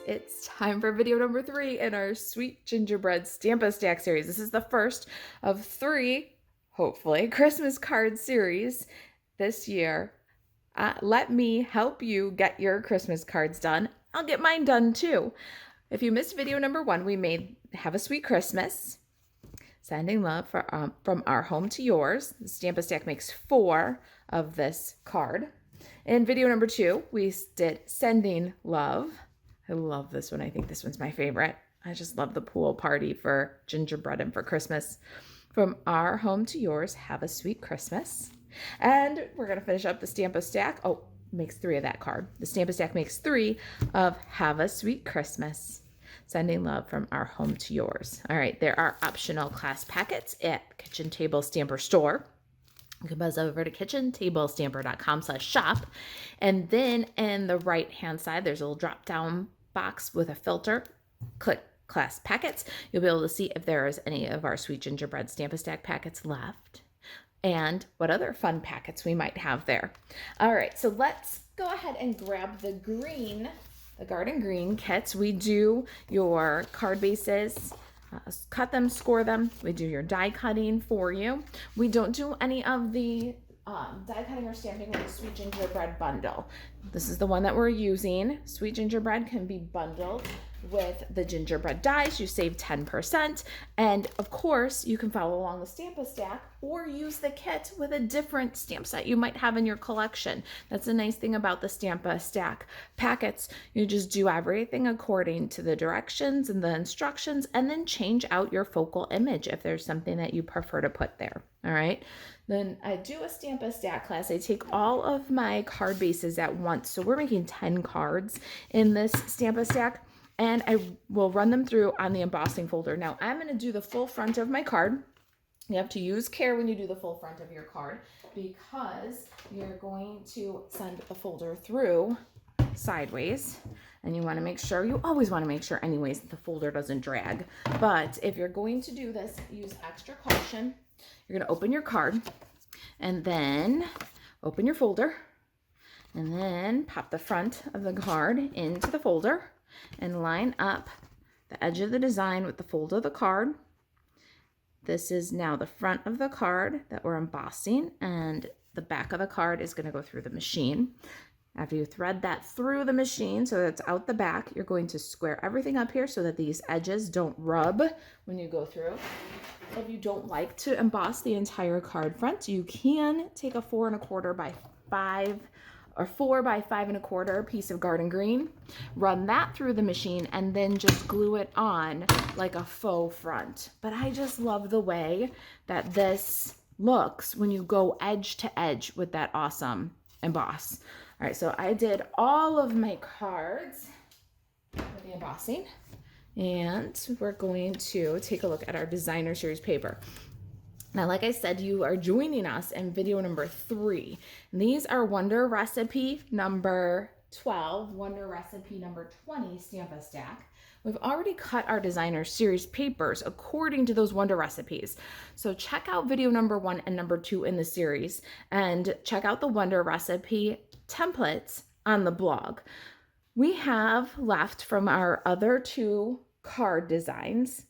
It's time for video number 3 in our Sweet Gingerbread Stampa Stack series. This is the first of 3, hopefully, Christmas card series this year. Let me help you get your Christmas cards done. I'll get mine done too. If you missed video number 1, we made Have a Sweet Christmas, Sending Love from Our Home to Yours. The Stampa Stack makes 4 of this card. In video number 2, we did Sending Love. I love this one. I think this one's my favorite. I just love the pool party for gingerbread and for Christmas. From Our Home to Yours, Have a Sweet Christmas. And we're going to finish up the Stampa Stack. Oh, makes 3 of that card. The Stampa Stack makes 3 of Have a Sweet Christmas, Sending Love from Our Home to Yours. All right, there are optional class packets at Kitchen Table Stamper Store. You can buzz over to kitchentablestamper.com/shop. And then in the right-hand side, there's a little drop-down box with a filter. Click class packets. You'll be able to see if there is any of our Sweet Gingerbread Stampa Stack packets left and what other fun packets we might have there. All right, so let's go ahead and grab the green, the garden green kits. We do your card bases, cut them, score them. We do your die cutting for you. We don't do any of the die cutting or stamping in the Sweet Gingerbread bundle. This is the one that we're using. Sweet Gingerbread can be bundled with the gingerbread dies. You save 10%. And of course, you can follow along the Stampa Stack or use the kit with a different stamp set you might have in your collection. That's the nice thing about the Stampa Stack packets. You just do everything according to the directions and the instructions, and then change out your focal image if there's something that you prefer to put there. All right. Then I do a Stampa Stack class. I take all of my card bases at once. So we're making 10 cards in this Stampa Stack, and I will run them through on the embossing folder. Now I'm going to do the full front of my card. You have to use care when you do the full front of your card, because you're going to send the folder through sideways, and you want to make sure, you always want to make sure anyways, that the folder doesn't drag. But if you're going to do this, use extra caution. You're going to open your card and then open your folder and then pop the front of the card into the folder and line up the edge of the design with the fold of the card. This is now the front of the card that we're embossing, and the back of the card is going to go through the machine. After you thread that through the machine so that it's out the back, you're going to square everything up here so that these edges don't rub when you go through. If you don't like to emboss the entire card front, you can take a 4 1/4 by 5 or 4 by 5 1/4 piece of garden green, run that through the machine, and then just glue it on like a faux front. But I just love the way that this looks when you go edge to edge with that awesome emboss. All right, so I did all of my cards with the embossing, and we're going to take a look at our designer series paper. Now, like I said, you are joining us in video number 3. And these are Wonder Recipe number 12, Wonder Recipe number 20 Stampa Stack. We've already cut our designer series papers according to those Wonder Recipes. So check out video number 1 and number 2 in the series, and check out the Wonder Recipe templates on the blog. We have left from our other 2 card designs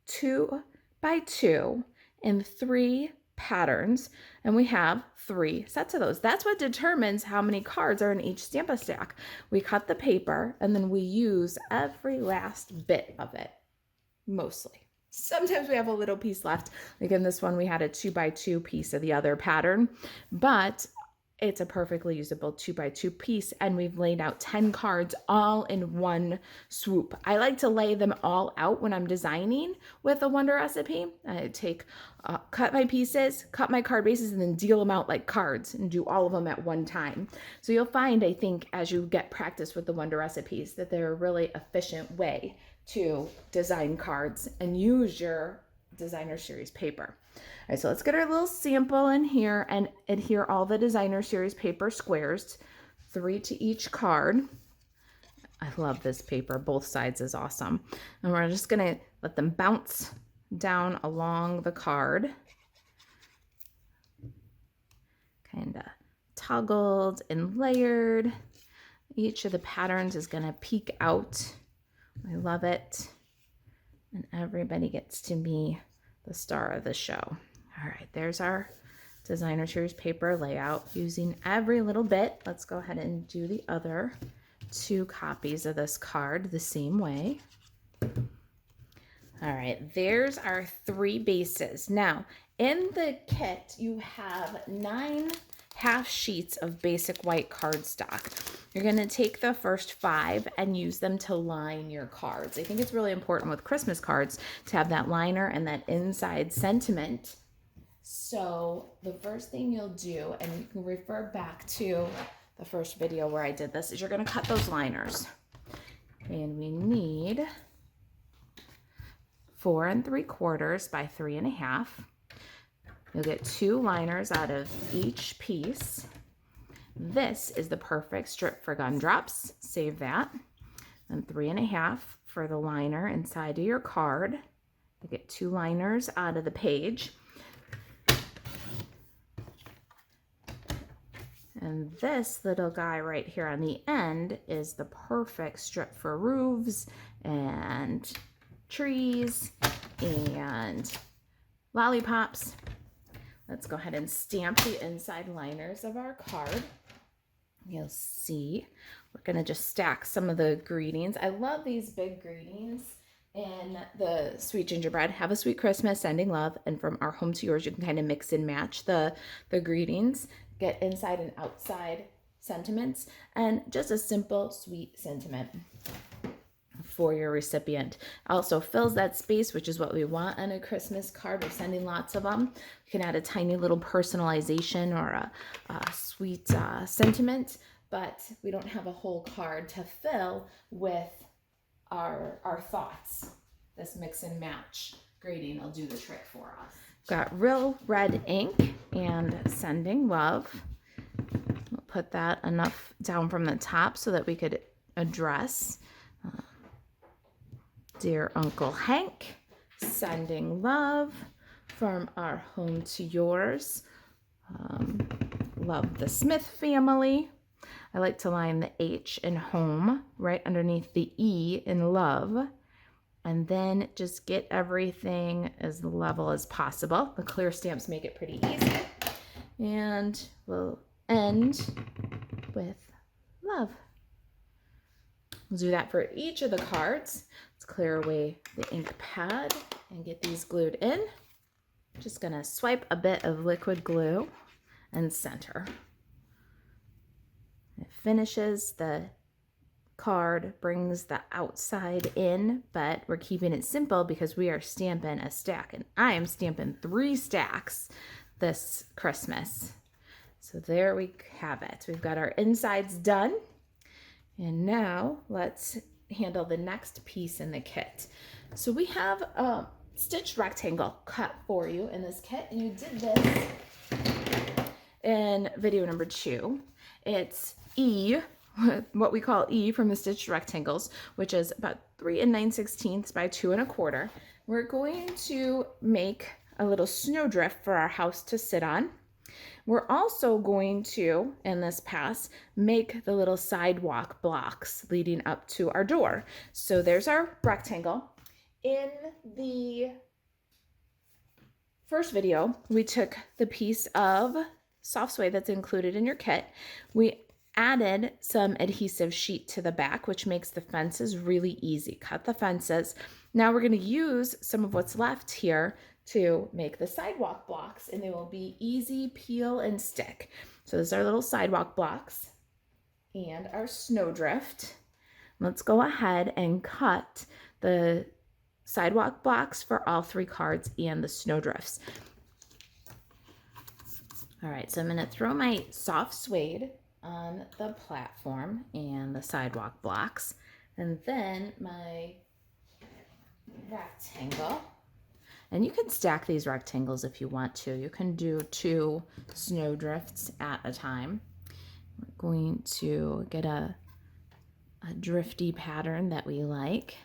2 by 2 in 3 patterns, and we have 3 sets of those. That's what determines how many cards are in each Stampa Stack. We cut the paper and then we use every last bit of it, mostly. Sometimes we have a little piece left. Like in this one, we had a 2 by 2 piece of the other pattern, but it's a perfectly usable 2 by 2 piece, and we've laid out 10 cards all in one swoop. I like to lay them all out when I'm designing with a Wonder Recipe. I cut my pieces, cut my card bases, and then deal them out like cards and do all of them at one time. So you'll find, I think, as you get practice with the Wonder Recipes, that they're a really efficient way to design cards and use your designer series paper. All right, so let's get our little sample in here and adhere all the designer series paper squares, 3 to each card. I love this paper. Both sides is awesome. And we're just going to let them bounce down along the card. Kind of toggled and layered. Each of the patterns is going to peek out I love it. And everybody gets to be the star of the show. All right, there's our designer series paper layout using every little bit. Let's go ahead and do the other 2 copies of this card the same way. All right, there's our 3 bases. Now, in the kit, you have 9 half sheets of basic white cardstock. You're going to take the first 5 and use them to line your cards. I think it's really important with Christmas cards to have that liner and that inside sentiment. So the first thing you'll do, and you can refer back to the first video where I did this, is you're going to cut those liners. And we need 4 3/4 by 3 1/2. You'll get 2 liners out of each piece. This is the perfect strip for gumdrops. Save that. And 3 1/2 for the liner inside of your card. You get 2 liners out of the page. And this little guy right here on the end is the perfect strip for roofs and trees and lollipops. Let's go ahead and stamp the inside liners of our card. You'll see we're going to just stack some of the greetings. I love these big greetings in the Sweet Gingerbread. Have a sweet Christmas, sending love. And from our home to yours, you can kind of mix and match the greetings. Get inside and outside sentiments and just a simple sweet sentiment for your recipient. Also fills that space, which is what we want on a Christmas card. We're sending lots of them. You can add a tiny little personalization or a sweet sentiment, but we don't have a whole card to fill with our thoughts. This mix and match greeting will do the trick for us. Got real red ink and sending love. We'll put that enough down from the top so that we could address Dear Uncle Hank, sending love from our home to yours. Love the Smith family. I like to line the H in home right underneath the E in love. And then just get everything as level as possible. The clear stamps make it pretty easy. And we'll end with love. We'll do that for each of the cards. Let's clear away the ink pad and get these glued in. Just gonna swipe a bit of liquid glue and center. It finishes the card, brings the outside in, but we're keeping it simple because we are stamping a stack, and I am stamping 3 stacks this Christmas. So there we have it. We've got our insides done, and now let's handle the next piece in the kit. So we have a stitched rectangle cut for you in this kit, and you did this in video number 2. It's E, what we call E from the stitched rectangles, which is about 3 9/16 by 2 1/4. We're going to make a little snowdrift for our house to sit on. We're also going to, in this pass, make the little sidewalk blocks leading up to our door. So there's our rectangle. In the first video, we took the piece of soft suede that's included in your kit. We added some adhesive sheet to the back, which makes the fences really easy. Cut the fences. Now we're going to use some of what's left here to make the sidewalk blocks, and they will be easy peel and stick. So those are little sidewalk blocks and our snowdrift. Let's go ahead and cut the sidewalk blocks for all 3 cards and the snowdrifts. All right, so I'm going to throw my soft suede on the platform and the sidewalk blocks, and then my rectangle. And you can stack these rectangles if you want to. You can do 2 snowdrifts at a time. We're going to get a drifty pattern that we like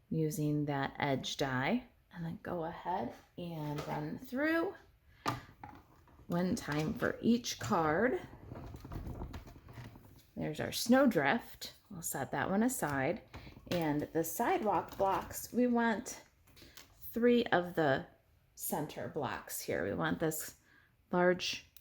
using that edge die, and then go ahead and run through 1 time for each card. There's our snowdrift. We'll set that one aside. And the sidewalk blocks, we want 3 of the center blocks here. We want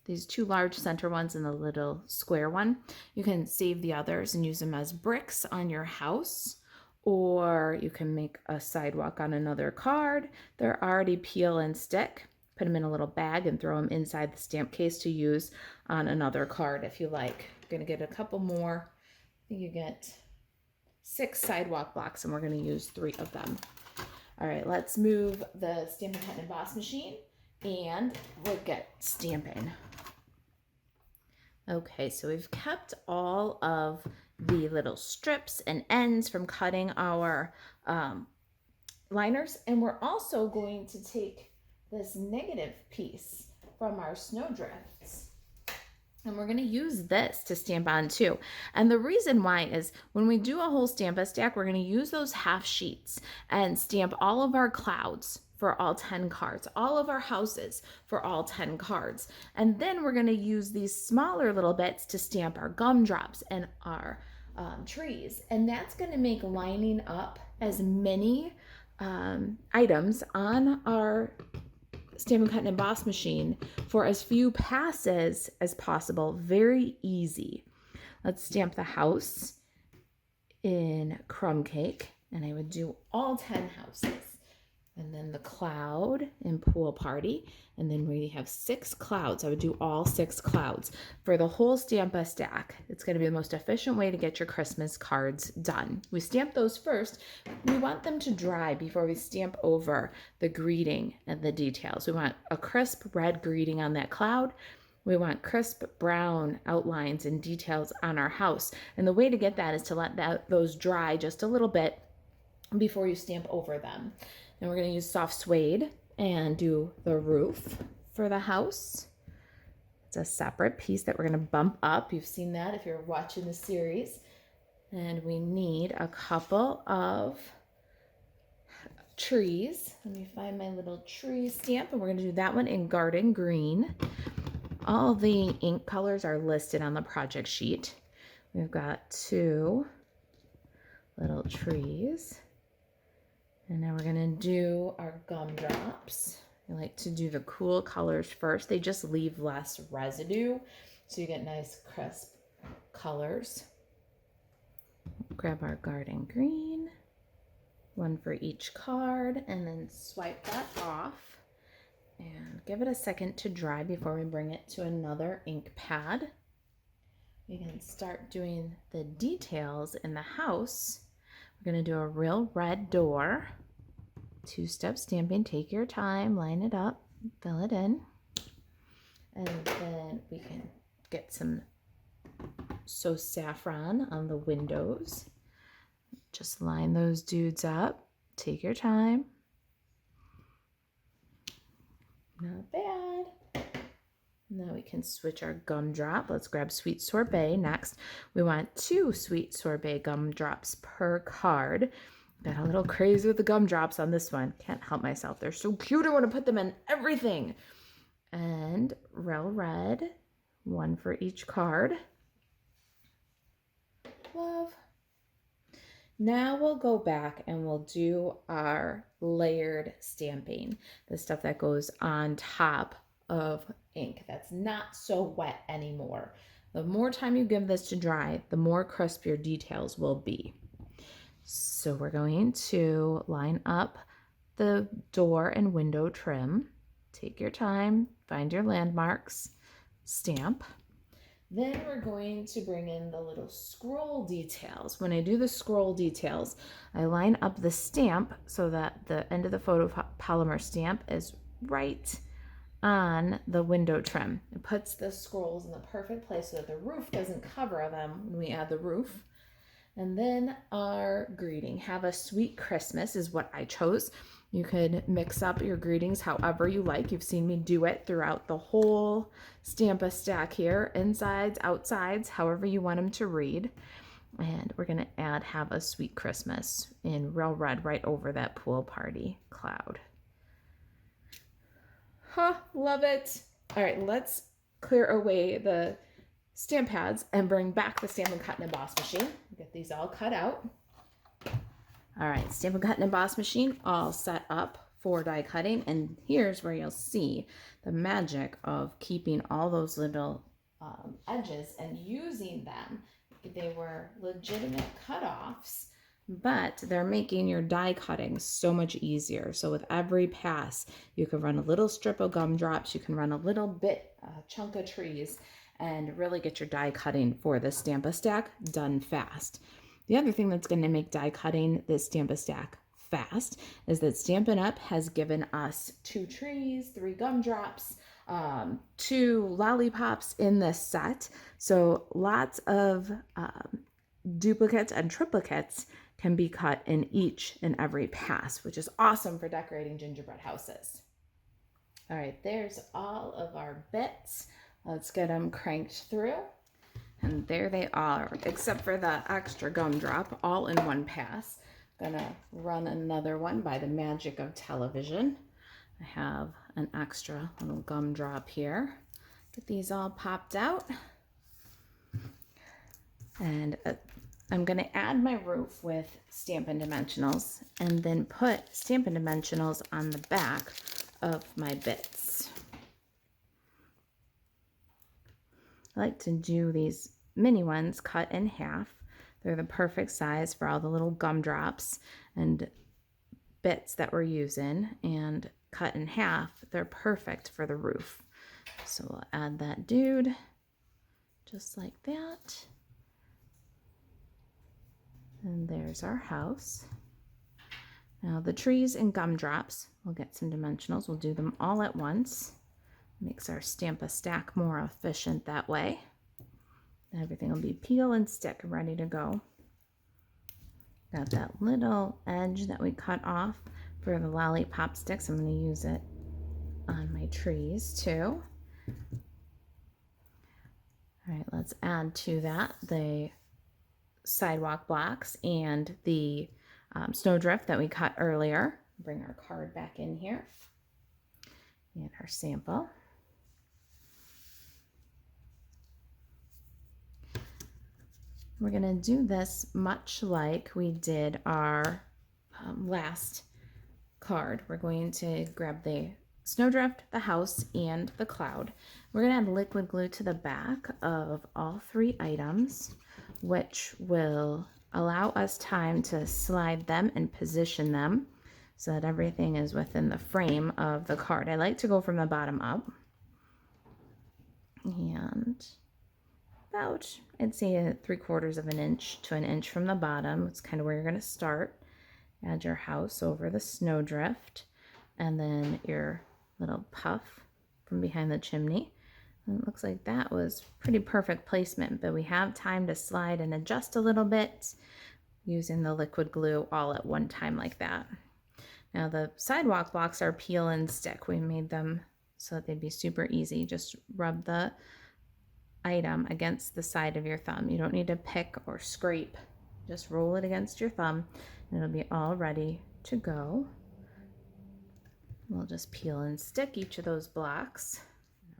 these 2 large center ones and the little square one. You can save the others and use them as bricks on your house, or you can make a sidewalk on another card. They're already peel and stick. Put them in a little bag and throw them inside the stamp case to use on another card if you like. You're gonna get a couple more. I think you get 6 sidewalk blocks and we're gonna use 3 of them. All right, let's move the Stampin' Cut and Emboss machine and look at Stampin'. Okay, so we've kept all of the little strips and ends from cutting our liners, and we're also going to take this negative piece from our snowdrifts, and we're going to use this to stamp on too. And the reason why is when we do a whole Stampa stack, we're going to use those half sheets and stamp all of our clouds for all 10 cards, all of our houses for all 10 cards. And then we're going to use these smaller little bits to stamp our gumdrops and our trees. And that's going to make lining up as many items on our Stampin' Cut and Emboss machine for as few passes as possible. Very easy. Let's stamp the house in crumb cake, and I would do all 10 houses. And then the cloud in pool party, and then we have 6 clouds. I would do all 6 clouds for the whole Stampa stack. It's going to be the most efficient way to get your Christmas cards done. We stamp those first. We want them to dry before we stamp over the greeting and the details. We want a crisp red greeting on that cloud. We want crisp brown outlines and details on our house. And the way to get that is to let those dry just a little bit before you stamp over them. And we're going to use soft suede and do the roof for the house. It's a separate piece that we're going to bump up. You've seen that if you're watching the series. And we need a couple of trees. Let me find my little tree stamp, and we're going to do that one in garden green. All the ink colors are listed on the project sheet. We've got 2 little trees. And now we're going to do our gumdrops. I like to do the cool colors first. They just leave less residue, so you get nice crisp colors. Grab our garden green, 1 for each card, and then swipe that off. And give it a second to dry before we bring it to another ink pad. We can start doing the details in the house. We're going to do a real red door, 2-step stamping. Take your time, line it up, fill it in, and then we can get some saffron on the windows. Just line those dudes up. Take your time. Not bad. Now we can switch our gumdrop. Let's grab Sweet Sorbet next. We want 2 Sweet Sorbet gumdrops per card. Got a little crazy with the gumdrops on this one. Can't help myself. They're so cute. I want to put them in everything. And real red, 1 for each card. Love. Now we'll go back and we'll do our layered stamping, the stuff that goes on top of ink that's not so wet anymore. The more time you give this to dry, the more crisp your details will be. So we're going to line up the door and window trim. Take your time, find your landmarks, stamp. Then we're going to bring in the little scroll details. When I do the scroll details, I line up the stamp so that the end of the photopolymer stamp is right on the window trim. It puts the scrolls in the perfect place so that the roof doesn't cover them when we add the roof. And then our greeting, have a sweet Christmas, is what I chose. You could mix up your greetings however you like. You've seen me do it throughout the whole Stampa stack here, insides, outsides, however you want them to read. And we're going to add have a sweet Christmas in real red right over that pool party cloud. Huh, love it. All right, let's clear away the stamp pads and bring back the Stampin' Cut and Emboss machine. Get these all cut out. All right, Stampin' Cut and Emboss machine all set up for die cutting. And here's where you'll see the magic of keeping all those little edges and using them. They were legitimate cutoffs, but they're making your die cutting so much easier. So with every pass, you can run a little strip of gumdrops, you can run a little bit, chunk of trees, and really get your die cutting for the Stamp-A-Stack done fast. The other thing that's going to make die cutting this Stamp-A-Stack fast is that Stampin' Up! Has given us 2 trees, 3 gumdrops, 2 lollipops in this set. So lots of duplicates and triplicates can be cut in each and every pass, which is awesome for decorating gingerbread houses. All right, there's all of our bits. Let's get them cranked through. And there they are, except for the extra gumdrop, all in one pass. Gonna run another one by the magic of television. I have an extra little gumdrop here. Get these all popped out. And I'm gonna add my roof with Stampin' Dimensionals and then put Stampin' Dimensionals on the back of my bits. I like to do these mini ones cut in half. They're the perfect size for all the little gumdrops and bits that we're using, and cut in half, they're perfect for the roof. So we'll add that dude just like that. And there's our house. Now the trees and gumdrops, we'll get some dimensionals. We'll do them all at once. Makes our Stamp-A-Stack more efficient that way. Everything will be peel and stick ready to go. Got that little edge that we cut off for the lollipop sticks. I'm going to use it on my trees too. All right, let's add to that the sidewalk blocks and the snowdrift that we cut earlier. Bring our card back in here and our sample. We're going to do this much like we did our last card. We're going to grab the snowdrift, the house, and the cloud. We're going to add liquid glue to the back of all 3 items, which will allow us time to slide them and position them so that everything is within the frame of the card. I like to go from the bottom up. And about, I'd say, 3/4 of an inch to an inch from the bottom. It's kind of where you're going to start. Add your house over the snowdrift, and then your little puff from behind the chimney. And it looks like that was pretty perfect placement, but we have time to slide and adjust a little bit using the liquid glue all at one time like that. Now the sidewalk blocks are peel and stick. We made them so that they'd be super easy. Just rub the item against the side of your thumb. You don't need to pick or scrape. Just roll it against your thumb and it'll be all ready to go. We'll just peel and stick each of those blocks.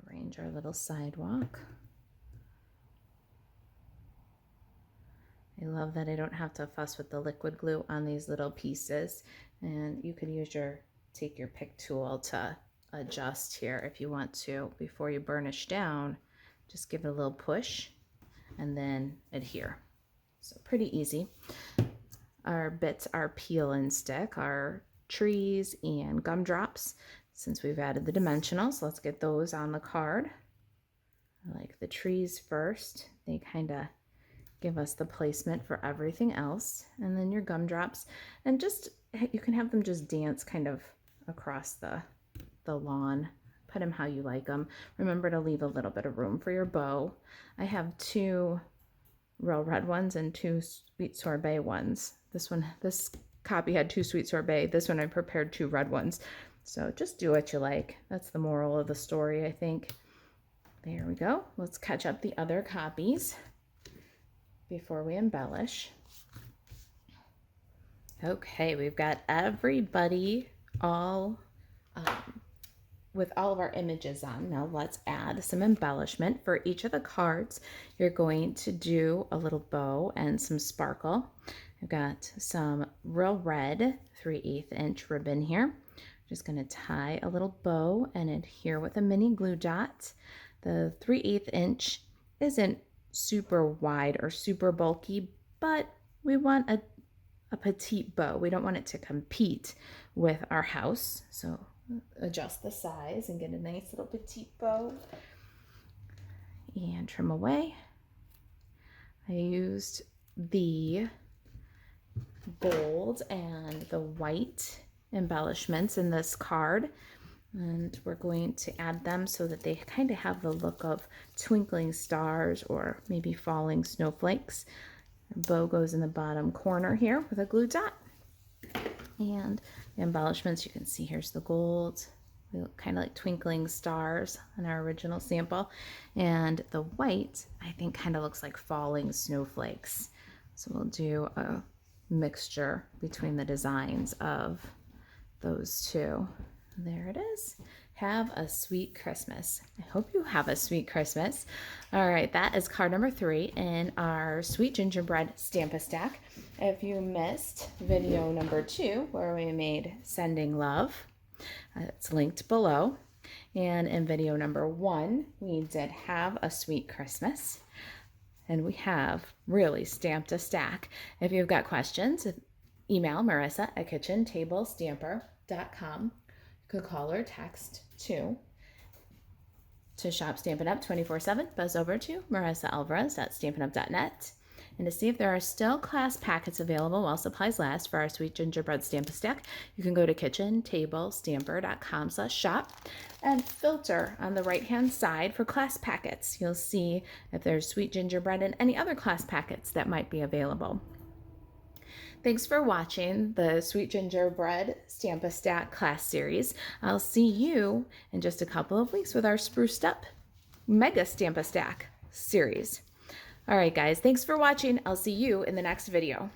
Arrange our little sidewalk. I love that I don't have to fuss with the liquid glue on these little pieces, and you could use take your pick tool to adjust here if you want to. Before you burnish down, just give it a little push and then adhere. So pretty easy. Our bits are peel and stick, our trees and gumdrops. Since we've added the dimensionals, let's get those on the card. I like the trees first. They kind of give us the placement for everything else. And then your gumdrops, and just, you can have them just dance kind of across the lawn. Put them how you like them. Remember to leave a little bit of room for your bow. I have 2 real red ones and 2 sweet sorbet ones. This copy had 2 sweet sorbet. This one I prepared 2 red ones. So just do what you like. That's the moral of the story, I think. There we go. Let's catch up the other copies before we embellish. Okay, we've got everybody all with all of our images on. Now let's add some embellishment. For each of the cards, you're going to do a little bow and some sparkle. I've got some real red 3/8 inch ribbon here. I'm just going to tie a little bow and adhere with a mini glue dot. The 3/8 inch isn't super wide or super bulky, but we want a petite bow. We don't want it to compete with our house. So adjust the size and get a nice little petite bow and trim away. I used the gold and the white embellishments in this card, and we're going to add them so that they kind of have the look of twinkling stars or maybe falling snowflakes. The bow goes in the bottom corner here with a glue dot. And the embellishments, you can see here's the gold. They look kind of like twinkling stars on our original sample. And the white, I think, kind of looks like falling snowflakes. So we'll do a mixture between the designs of those two. There it is. Have a sweet Christmas. I hope you have a sweet Christmas. All right, that is card number 3 in our Sweet Gingerbread Stamp-A-Stack. If you missed video number 2, where we made Sending Love, it's linked below. And in video number 1, we did Have a Sweet Christmas. And we have really stamped a stack. If you've got questions, email Marisa at kitchentablestamper.com. You could call or text to shop Stampin' Up 24/7. Buzz over to Marisa Alvarez at stampinup.net. And to see if there are still class packets available while supplies last for our Sweet Gingerbread Stamp-A-Stack, you can go to kitchentablestamper.com/shop and filter on the right-hand side for class packets. You'll see if there's Sweet Gingerbread and any other class packets that might be available. Thanks for watching the Sweet Gingerbread Stamp-A-Stack class series. I'll see you in just a couple of weeks with our Spruced Up Mega Stamp-A-Stack series. All right, guys, thanks for watching. I'll see you in the next video.